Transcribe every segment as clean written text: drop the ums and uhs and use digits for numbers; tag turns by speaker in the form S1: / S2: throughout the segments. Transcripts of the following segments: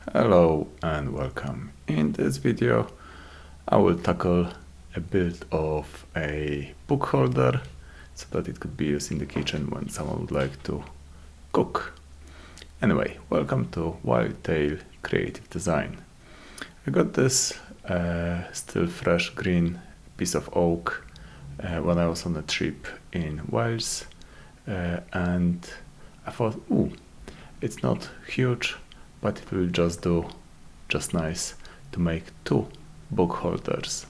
S1: Hello and welcome. In this video I will tackle a build of a book holder so that it could be used in the kitchen when someone would like to cook. Anyway, welcome to Wildtail Creative Design. I got this still fresh green piece of oak when I was on a trip in Wales, and I thought, it's not huge, but it will just do just nice to make two book holders.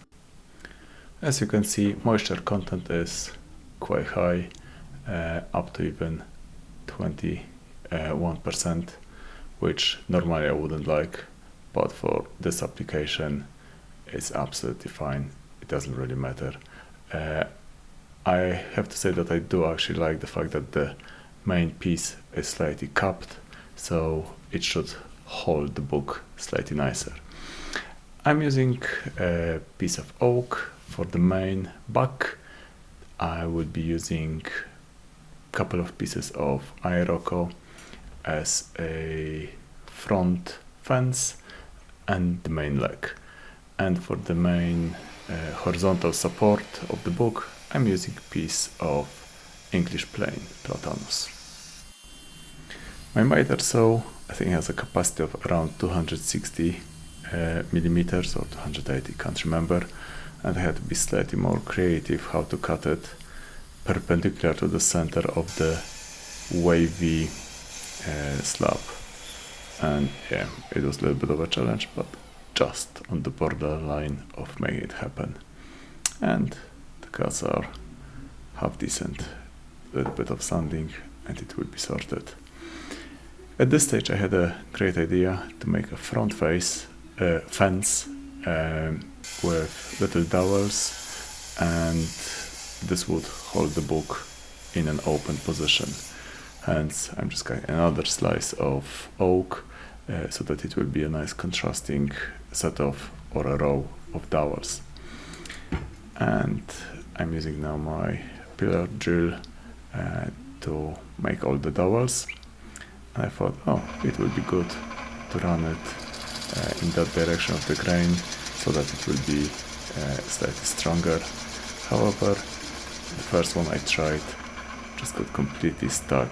S1: As you can see, moisture content is quite high, up to even 21%, which normally I wouldn't like, but for this application it's absolutely fine. It doesn't really matter. I have to say that I do actually like the fact that the main piece is slightly cupped, so it should hold the book slightly nicer. I'm using a piece of oak for the main back. I will be using a couple of pieces of Iroko as a front fence and the main leg. And for the main horizontal support of the book, I'm using a piece of English Plane Platanus. My miter saw, I think, has a capacity of around 260 millimeters or 280, can't remember, and I had to be slightly more creative how to cut it perpendicular to the center of the wavy slab. And yeah, it was a little bit of a challenge, but just on the borderline of making it happen. And the cuts are half decent, a little bit of sanding and it will be sorted. At this stage I had a great idea to make a front fence with little dowels, and this would hold the book in an open position. Hence I'm just getting another slice of oak so that it will be a nice contrasting set of or a row of dowels. And I'm using now my pillar drill to make all the dowels. And I thought, it would be good to run it in that direction of the grain so that it will be slightly stronger. However, the first one I tried just got completely stuck,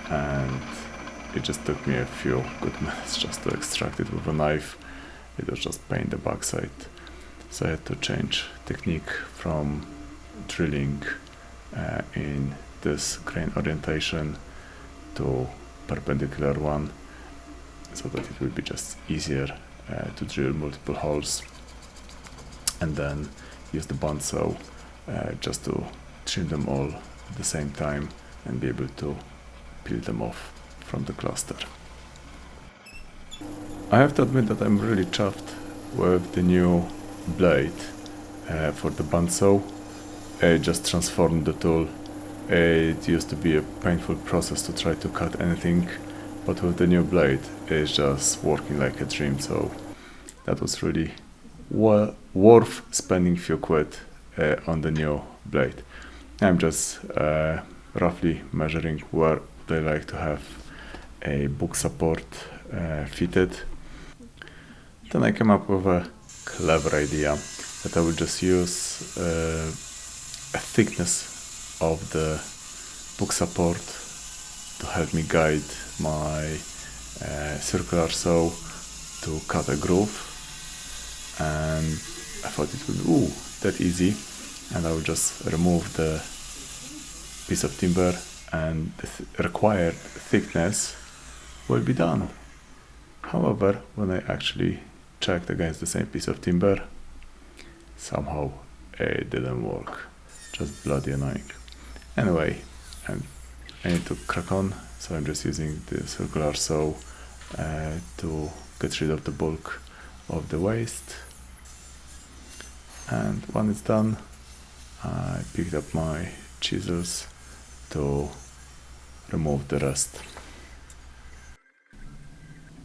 S1: and it just took me a few good minutes just to extract it with a knife. It was just pain in the backside. So I had to change technique from drilling in this grain orientation to perpendicular one, so that it will be just easier to drill multiple holes, and then use the bandsaw just to trim them all at the same time and be able to peel them off from the cluster. I have to admit that I'm really chuffed with the new blade for the bandsaw. I just transformed the tool. It used to be a painful process to try to cut anything, but with the new blade it's just working like a dream, so that was really worth spending a few quid on the new blade. I'm just roughly measuring where they like to have a book support fitted. Then I came up with a clever idea that I will just use a thickness of the book support to help me guide my circular saw to cut a groove, and I thought it would be that easy, and I will just remove the piece of timber and the required thickness will be done. However, when I actually checked against the same piece of timber, somehow it didn't work. Just bloody annoying. Anyway, I need to crack on, so I'm just using the circular saw to get rid of the bulk of the waste. And when it's done, I picked up my chisels to remove the rest.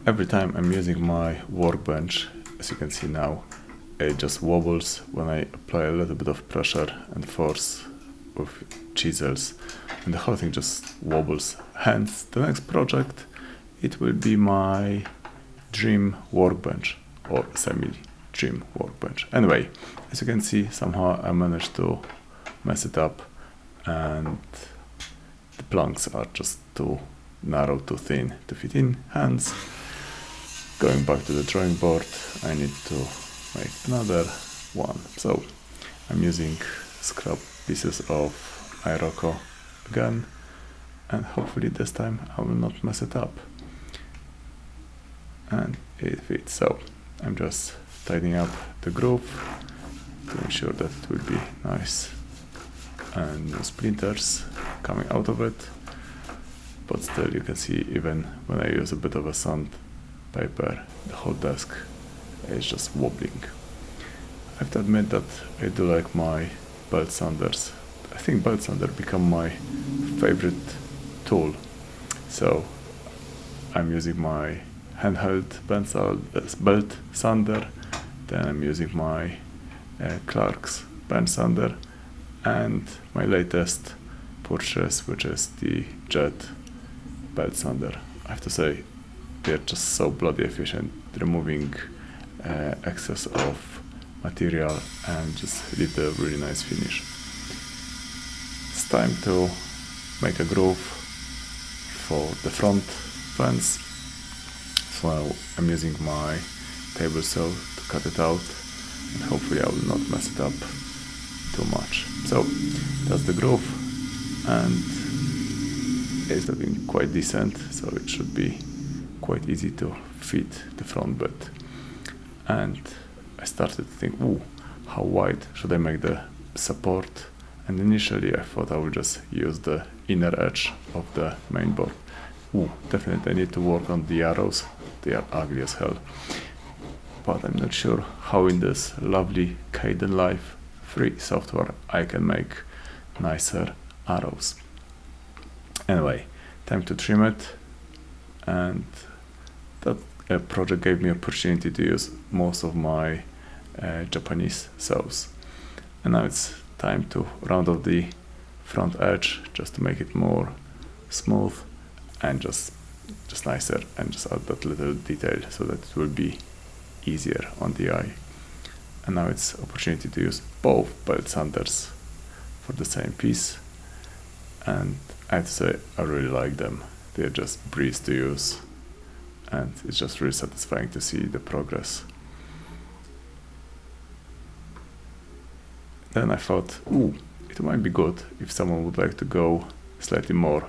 S1: Every time I'm using my workbench, as you can see now, it just wobbles when I apply a little bit of pressure and force with chisels, and the whole thing just wobbles. Hence, the next project, it will be my dream workbench or semi-dream workbench. Anyway, as you can see, somehow I managed to mess it up, and the planks are just too narrow, too thin to fit in hands. Going back to the drawing board, I need to make another one. So I'm using scrap pieces of Iroko again, and hopefully this time I will not mess it up. And it fits. So I'm just tidying up the groove to ensure that it will be nice and no splinters coming out of it. But still, you can see even when I use a bit of a sandpaper, the whole desk is just wobbling. I have to admit that I do like my belt sanders. I think belt sander become my favorite tool. So I'm using my handheld belt sander, then I'm using my Clark's belt sander, and my latest purchase, which is the Jet belt sander. I have to say, they're just so bloody efficient, removing excess of material and just leave a really nice finish. It's time to make a groove for the front fence. So I'm using my table saw to cut it out, and hopefully I will not mess it up too much. So that's the groove, and it's looking quite decent, so it should be quite easy to fit the front bit. And I started to think, ooh, how wide should I make the support? And initially I thought I would just use the inner edge of the main board. Ooh, definitely I need to work on the arrows. They are ugly as hell. But I'm not sure how in this lovely Kdenlive free software I can make nicer arrows. Anyway, time to trim it, and that project gave me opportunity to use most of my Japanese saws. And now it's time to round off the front edge just to make it more smooth and just nicer, and just add that little detail so that it will be easier on the eye. And now it's opportunity to use both belt sanders for the same piece, and I have to say I really like them. They're just breeze to use, and it's just really satisfying to see the progress. Then I thought, ooh, it might be good if someone would like to go slightly more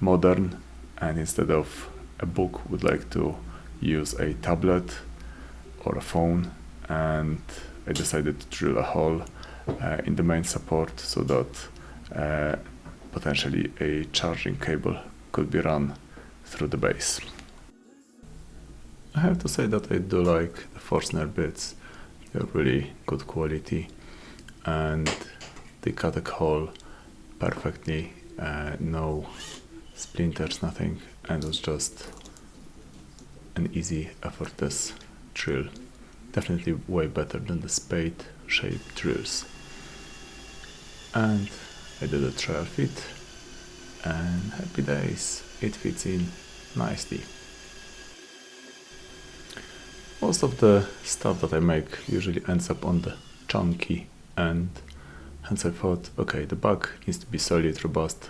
S1: modern, and instead of a book would like to use a tablet or a phone. And I decided to drill a hole in the main support so that potentially a charging cable could be run through the base. I have to say that I do like the Forstner bits. They're really good quality, and they cut a hole perfectly, no splinters, nothing, and it was just an easy effortless drill. Definitely way better than the spade shaped drills. And I did a trial fit, and happy days, it fits in nicely. Most of the stuff that I make usually ends up on the chunky end, hence I thought, okay, the back needs to be solid, robust,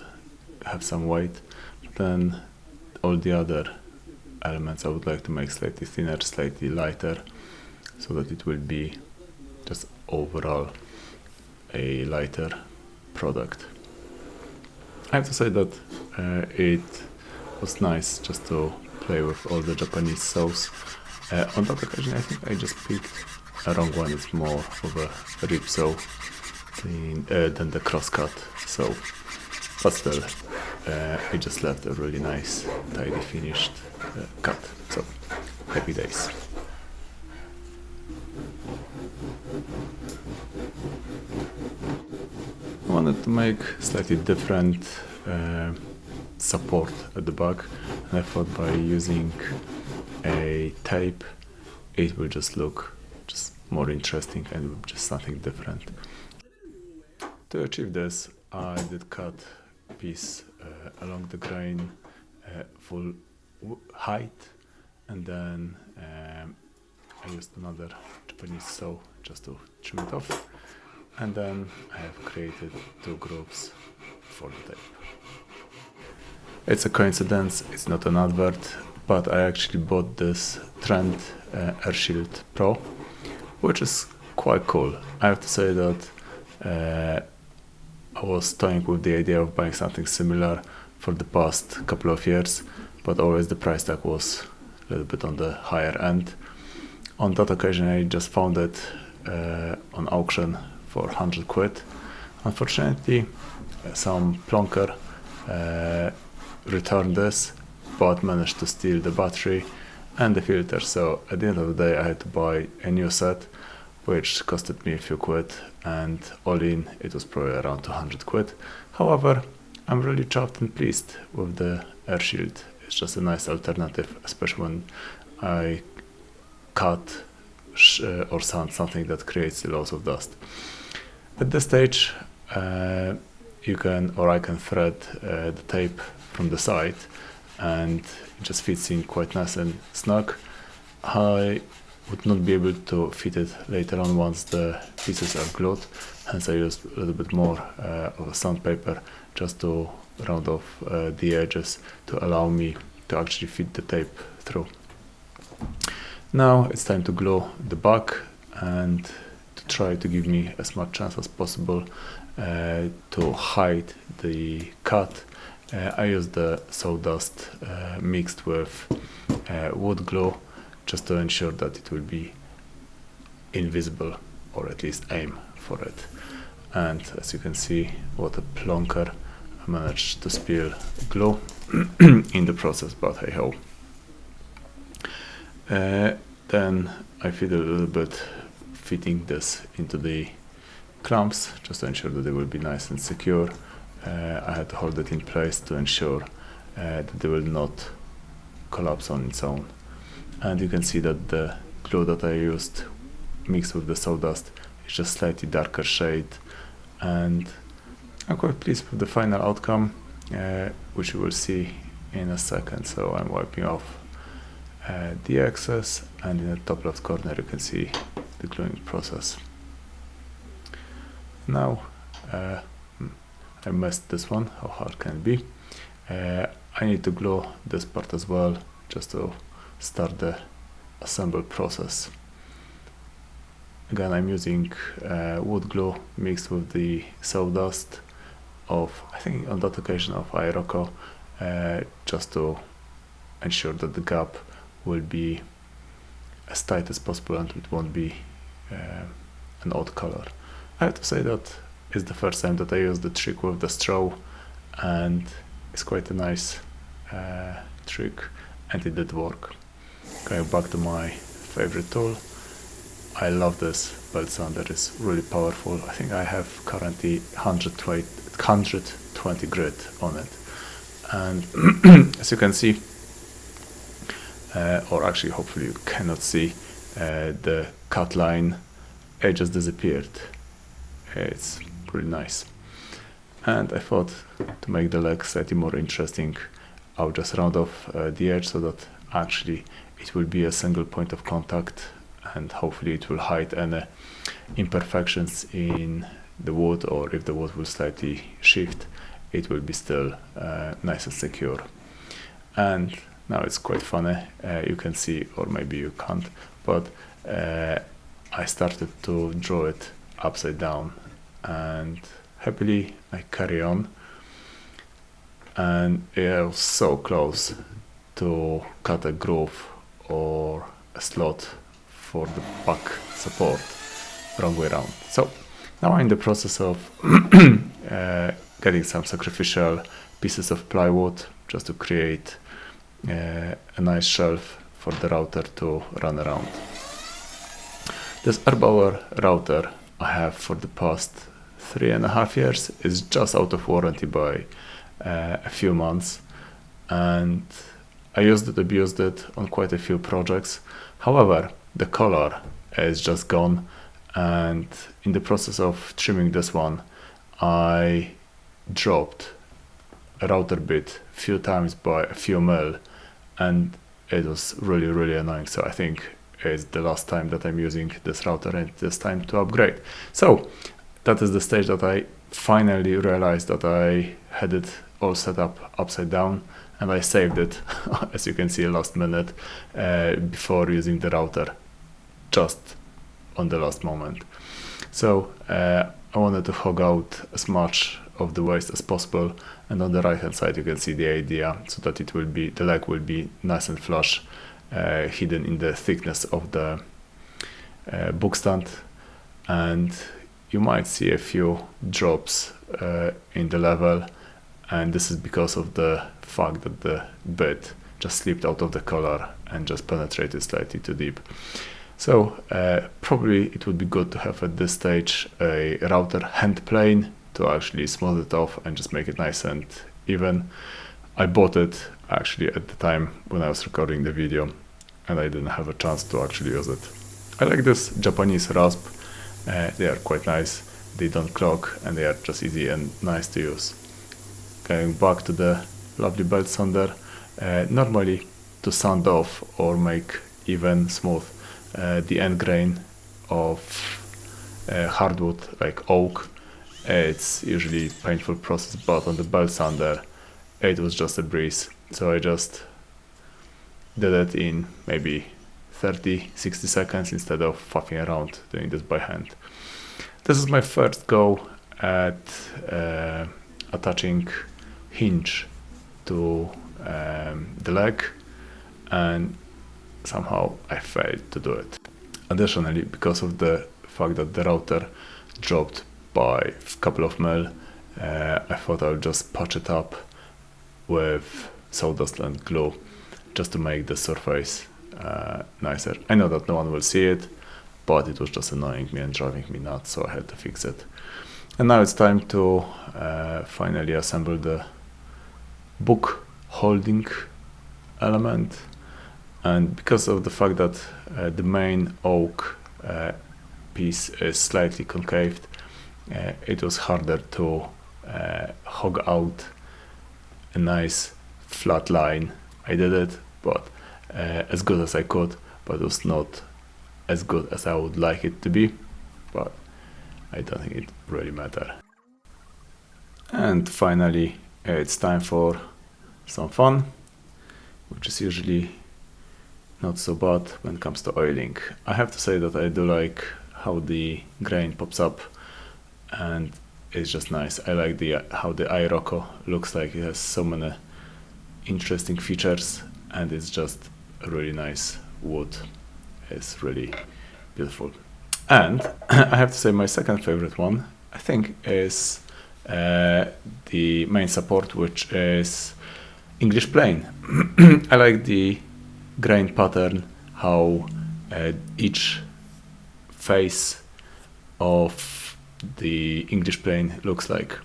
S1: have some weight, but then all the other elements I would like to make slightly thinner, slightly lighter, so that it will be just overall a lighter product. I have to say that it was nice just to play with all the Japanese saws. On that occasion I think I just picked a wrong one. It's more of a rib saw than the crosscut saw, but still I just left a really nice tidy finished cut, so happy days. I wanted to make slightly different support at the back, and I thought by using a tape it will just look just more interesting and just something different. To achieve this, I did cut a piece along the grain full height, and then I used another Japanese saw just to trim it off, and then I have created two grooves for the tape. It's a coincidence, it's not an advert, but I actually bought this Trend Air Shield Pro, which is quite cool. I have to say that I was toying with the idea of buying something similar for the past couple of years, but always the price tag was a little bit on the higher end. On that occasion I just found it on auction for 100 quid. Unfortunately, some plonker returned this, but managed to steal the battery and the filter, so at the end of the day I had to buy a new set, which costed me a few quid, and all in it was probably around 200 quid. However, I'm really chuffed and pleased with the air shield. It's just a nice alternative, especially when I cut or sand something that creates lots of dust. At this stage you can, or I can, thread the tape from the side, and it just fits in quite nice and snug. I would not be able to fit it later on once the pieces are glued, hence I used a little bit more of a sandpaper just to round off the edges to allow me to actually fit the tape through. Now it's time to glue the back, and to try to give me as much chance as possible to hide the cut. I used the sawdust mixed with wood glue just to ensure that it will be invisible, or at least aim for it. And as you can see, what a plonker, I managed to spill glue in the process, but hey ho. Then I fiddle a little bit fitting this into the clamps just to ensure that they will be nice and secure. I had to hold it in place to ensure that they will not collapse on its own. And you can see that the glue that I used mixed with the sawdust is just slightly darker shade, and I'm quite pleased with the final outcome, which you will see in a second. So I'm wiping off the excess, and in the top left corner you can see the gluing process. Now I messed this one, how hard can it be? I need to glue this part as well, just to start the assemble process. Again, I'm using wood glue mixed with the sawdust of, I think on that occasion, of Iroko, just to ensure that the gap will be as tight as possible and it won't be an odd color. I have to say that it's the first time that I used the trick with the straw, and it's quite a nice trick, and it did work. Going back to my favorite tool, I love this belt sander. It's really powerful. I think I have currently 120 grit on it, and as you can see, or actually hopefully you cannot see, the cut line just disappeared. It's pretty nice. And I thought, to make the leg slightly more interesting, I'll just round off the edge so that actually it will be a single point of contact, and hopefully it will hide any imperfections in the wood, or if the wood will slightly shift, it will be still nice and secure. And now it's quite funny, you can see, or maybe you can't, but I started to draw it upside down, and happily I carry on, and I was so close to cut a groove or a slot for the back support, wrong way around. So now I'm in the process of getting some sacrificial pieces of plywood just to create a nice shelf for the router to run around. This Erbauer router I have for the past 3.5 years is just out of warranty by a few months, and I used it, abused it on quite a few projects. However, the color is just gone, and in the process of trimming this one, I dropped a router bit a few times by a few mil, and it was really annoying. So I think it's the last time that I'm using this router, and it's time to upgrade. So that is the stage that I finally realized that I had it all set up upside down, and I saved it, as you can see, last minute before using the router, just on the last moment. So I wanted to hog out as much of the waste as possible, and on the right hand side you can see the idea, so that it will be, the leg will be nice and flush, hidden in the thickness of the book stand, and you might see a few drops in the level, and this is because of the fact that the bit just slipped out of the collar and just penetrated slightly too deep. So probably it would be good to have at this stage a router hand plane to actually smooth it off and just make it nice and even. I bought it actually at the time when I was recording the video, and I didn't have a chance to actually use it. I like this Japanese rasp. They are quite nice, they don't clog, and they are just easy and nice to use. Going back to the lovely belt sander, normally to sand off or make even smooth the end grain of hardwood like oak, it's usually a painful process, but on the belt sander it was just a breeze. So I just did it in maybe 30-60 seconds instead of faffing around doing this by hand. This is my first go at attaching hinge to the leg, and somehow I failed to do it. Additionally, because of the fact that the router dropped by a couple of mil, I thought I would just patch it up with sawdust and glue just to make the surface nicer. I know that no one will see it, but it was just annoying me and driving me nuts, so I had to fix it. And now it's time to finally assemble the book holding element. And because of the fact that the main oak piece is slightly concaved, it was harder to hog out a nice flat line. I did it, but as good as I could, but it was not as good as I would like it to be, but I don't think it really matters. And finally, it's time for some fun, which is usually not so bad when it comes to oiling. I have to say that I do like how the grain pops up, and it's just nice. I like how the Iroko looks like. It has so many interesting features, and it's just a really nice wood. It's really beautiful. And I have to say my second favorite one, I think, is the main support, which is English Plane. I like the grain pattern, how each face of the English Plane looks like.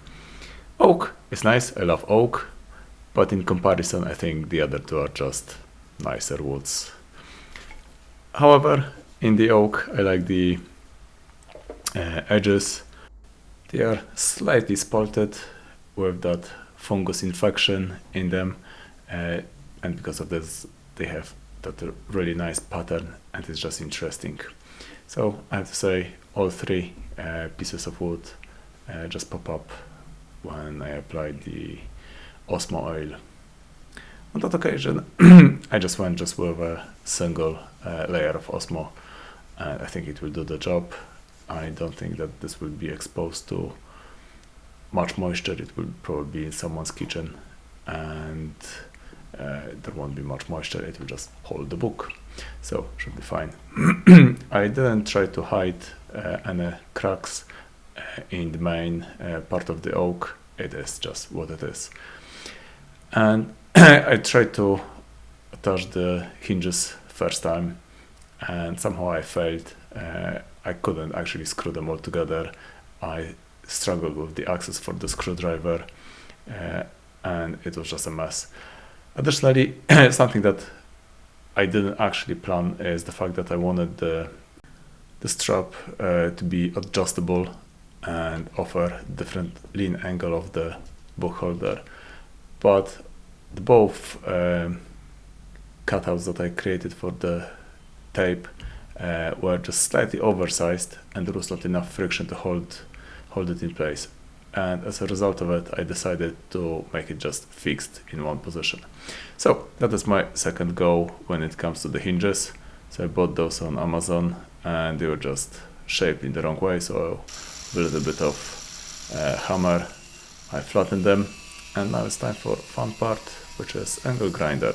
S1: Oak is nice, I love oak, but in comparison I think the other two are just nicer woods. However, in the oak I like the edges. They are slightly spalted with that fungus infection in them, and because of this they have that really nice pattern, and it's just interesting. So I have to say all three pieces of wood just pop up when I apply the Osmo oil. On that occasion I just went with a single layer of Osmo, and I think it will do the job. I don't think that this will be exposed to much moisture. It will probably be in someone's kitchen, and there won't be much moisture. It will just hold the book, so should be fine. I didn't try to hide any cracks in the main part of the oak. It is just what it is. And I tried to attach the hinges first time, and somehow I failed. I couldn't actually screw them all together. I struggled with the access for the screwdriver, and it was just a mess. Additionally, something that I didn't actually plan is the fact that I wanted the strap to be adjustable and offer different lean angle of the book holder, but both cutouts that I created for the tape were just slightly oversized, and there was not enough friction to hold it in place. And as a result of it, I decided to make it just fixed in one position. So that is my second go when it comes to the hinges. So I bought those on Amazon, and they were just shaped in the wrong way. So with a little bit of hammer, I flattened them, and now it's time for fun part, which is angle grinder.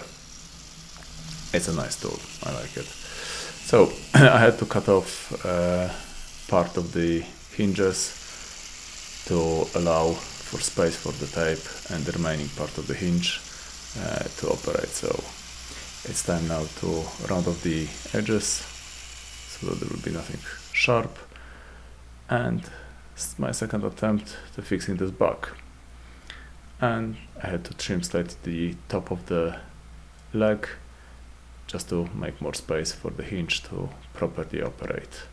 S1: It's a nice tool, I like it. So I had to cut off part of the hinges to allow for space for the tape and the remaining part of the hinge to operate. So it's time now to round off the edges so that there will be nothing sharp, and it's my second attempt to fixing this back. And I had to trim slightly the top of the leg just to make more space for the hinge to properly operate.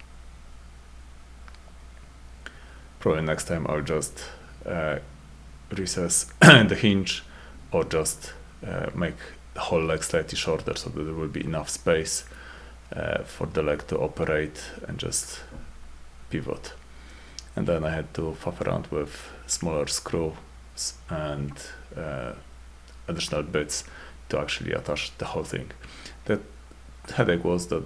S1: Probably next time I'll just recess the hinge, or just make the whole leg slightly shorter so that there will be enough space for the leg to operate and just pivot. And then I had to faff around with smaller screws and additional bits to actually attach the whole thing. The headache was that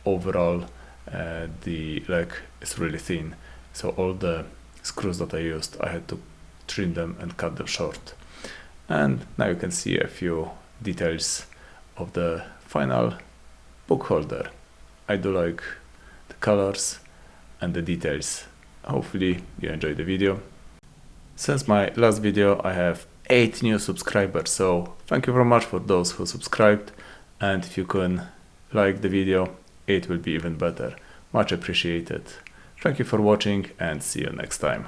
S1: overall the leg is really thin, so all the screws that I used, I had to trim them and cut them short. And now you can see a few details of the final book holder. I do like the colors and the details. Hopefully you enjoyed the video. Since my last video, I have 8 new subscribers, so thank you very much for those who subscribed, and if you can like the video, it will be even better. Much appreciated. Thank you for watching, and see you next time.